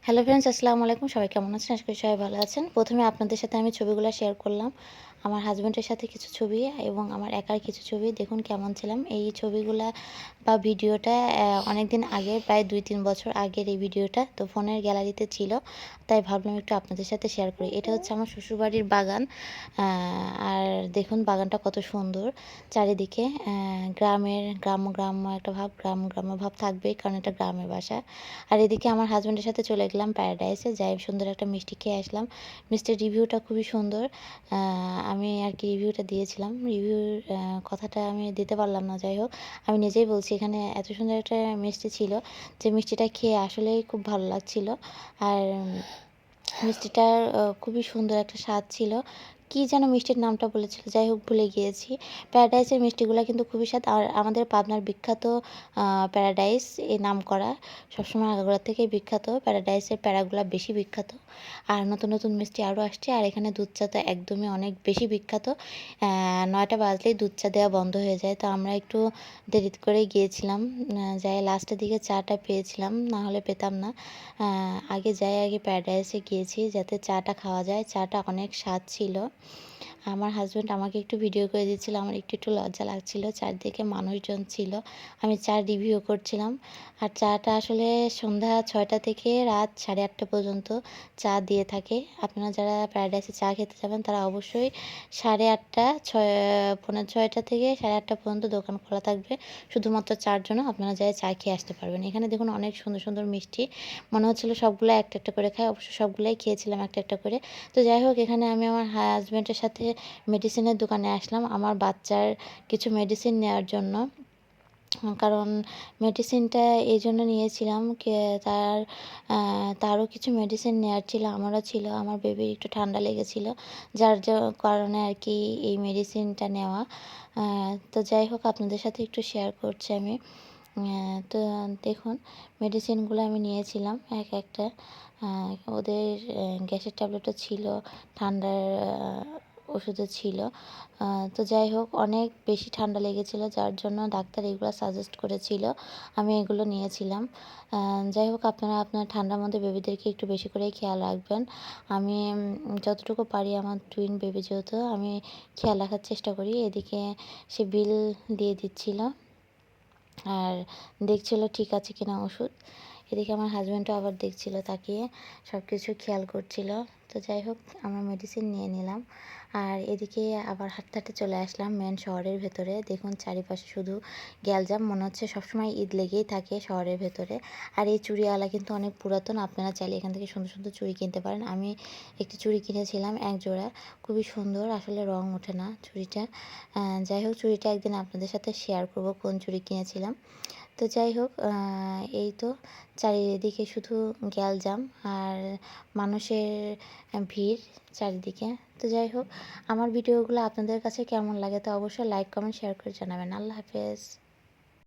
Hello friends, আসসালামু আলাইকুম। সবাই কেমন আছেন? আশা করি সবাই ভালো আছেন। ১ম এ আপনাদের সাথে আমি ছবিগুলা শেয়ার করলাম। আমার হাসব্যান্ডের সাথে কিছু ছবি এবং আমার একার কিছু ছবি। দেখুন কেমন ছিলাম। এই ছবিগুলা বা ভিডিওটা অনেকদিন আগের, প্রায় ২-৩ বছর আগের এই ভিডিওটা। তো ফোনের গ্যালারিতে ছিল। তাই ভাবলাম একটু আপনাদের সাথে শেয়ার করি। এটা হচ্ছে আমার শ্বশুরবাড়ির বাগান। আর দেখুন বাগানটা কত সুন্দর। চারিদিকে গ্রাম্য একটা ভাব, গ্রাম্য ভাব থাকবেই, কারণ এটা গ্রামের বাসা। আর এদিকে আমার হাসব্যান্ডের সাথে চলে গেলাম প্যারাডাইসে। যাই সুন্দর একটা মিষ্টি খেয়ে আসলাম। মিষ্টির রিভিউটা খুবই সুন্দর। আমি আরকি রিভিউটা দিয়েছিলাম। রিভিউর কথাটা আমি দিতে পারলাম না। যাই হোক, আমি নিজেই বলছি এখানে এত সুন্দর একটা মিষ্টি ছিল যে মিষ্টিটা খেয়ে আসলেই খুব ভালো লাগছিল। আর মিষ্টিটার খুবই সুন্দর একটা স্বাদ ছিল। কি যেন মিষ্টির নামটা বলেছিল? যাই হোক, ভুলে গিয়েছি। প্যারাডাইসের মিষ্টিগুলা কিন্তু খুবই স্বাদ। আর আমাদের পাবনার বিখ্যাত প্যারাডাইস এ নামকরা। সবসময় আগাগোড়া থেকেই বিখ্যাত। প্যারাডাইসের প্যারাগুলা বেশি বিখ্যাত। আর নতুন মিষ্টি আরও আসছে। আর এখানে দুধ চা তো একদমই অনেক বেশি বিখ্যাত। ৯টা বাজলেই দুধ চা দেওয়া বন্ধ হয়ে যায়। তো আমরা একটু দেরি করেই গিয়েছিলাম। যাই লাস্টের দিকে চাটা পেয়েছিলাম, না হলে পেতাম না। আগে প্যারাডাইসে গিয়েছি যাতে চাটা খাওয়া যায়। চাটা অনেক স্বাদ ছিল। আমার হাসব্যান্ড আমাকে একটু ভিডিও করে দিচ্ছিল। আমার একটু লজ্জা লাগছিল। চারদিকে মানুষজন ছিল। আমি চা রিভিউ করছিলাম। আর চাটা আসলে সন্ধ্যা ৬টা থেকে রাত ৮:৩০ পর্যন্ত চা দিয়ে থাকে। আপনারা যারা প্যারাডাইসে চা খেতে যাবেন তারা অবশ্যই ৮:৩০, ৬:৩০ থেকে ৮:৩০ পর্যন্ত দোকান খোলা থাকবে। শুধুমাত্র চা'র জন্য আপনারা যেয়ে চা খেয়ে আসতে পারবেন। এখানে দেখুন অনেক সুন্দর মিষ্টি। মনে হচ্ছিল সবগুলা একটা করে খাই। অবশ্য সবগুলাই খেয়েছিলাম একটা করে। তো যাই হোক, এখানে আমি আমার হাসব্যান্ডের সাথে মেডিসিনের দোকানে আসলাম আমার বাচ্চার কিছু মেডিসিন নেওয়ার জন্য। কারণ মেডিসিনটা এইজন্য নিয়েছিলাম তারও কিছু মেডিসিন নেওয়ার ছিল, আমারও ছিল। আমার বেবির একটু ঠান্ডা লেগেছিল, যার কারণে আরকি এই মেডিসিনটা নেওয়া। তো যাই হোক, আপনাদের সাথে একটু শেয়ার করছি আমি। তো দেখুন মেডিসিনগুলো আমি নিয়েছিলাম একটা। ওদের গ্যাসের ট্যাবলেটও ছিল, ঠান্ডার ওষুধও ছিল। তো যাই হোক, অনেক বেশি ঠান্ডা লেগেছিল, যার জন্য ডাক্তার এগুলো সাজেস্ট করেছিল। আমি এগুলো নিয়েছিলাম। যাই হোক, আপনারা আপনার ঠান্ডার মধ্যে বেবিদেরকে একটু বেশি করেই খেয়াল রাখবেন। আমি যতটুকু পারি, আমার টুইন বেবি যেহেতু, আমি খেয়াল রাখার চেষ্টা করি। এদিকে সে বিল দিয়ে দিচ্ছিল আর দেখছিল ঠিক আছে কিনা ওষুধ। এদিকে আমার হাসব্যান্ডও আবার দেখছিল তাকিয়ে, সব কিছু খেয়াল করছিল। তো যাই হোক, আমরা মেডিসিন নিয়ে নিলাম। আর এদিকে আবার হাঁটতে চলে আসলাম মেন শহরের ভেতরে। দেখুন চারিপাশে শুধু গ্যালজাম, মনে হচ্ছে সবসময় ঈদ লেগেই থাকে শহরের ভেতরে। আর এই চুড়িওয়ালা কিন্তু অনেক পুরাতন। আপনারা চাইলে এখান থেকে সুন্দর চুড়ি কিনতে পারেন। আমি একটি চুড়ি কিনেছিলাম, এক জোড়া। খুবই সুন্দর, আসলে রং ওঠে না চুড়িটা। যাই হোক, চুড়িটা একদিন আপনাদের সাথে শেয়ার করব কোন চুড়ি কিনেছিলাম। তো যাই হোক, এই তো চারিদিকে শুধু গ্যালজাম আর মানুষের ভিড় চারিদিকে। তো যাই হোক, আমার ভিডিওগুলো আপনাদের কাছে কেমন লাগে তা অবশ্যই লাইক, কমেন্ট, শেয়ার করে জানাবেন। আল্লাহ হাফেজ।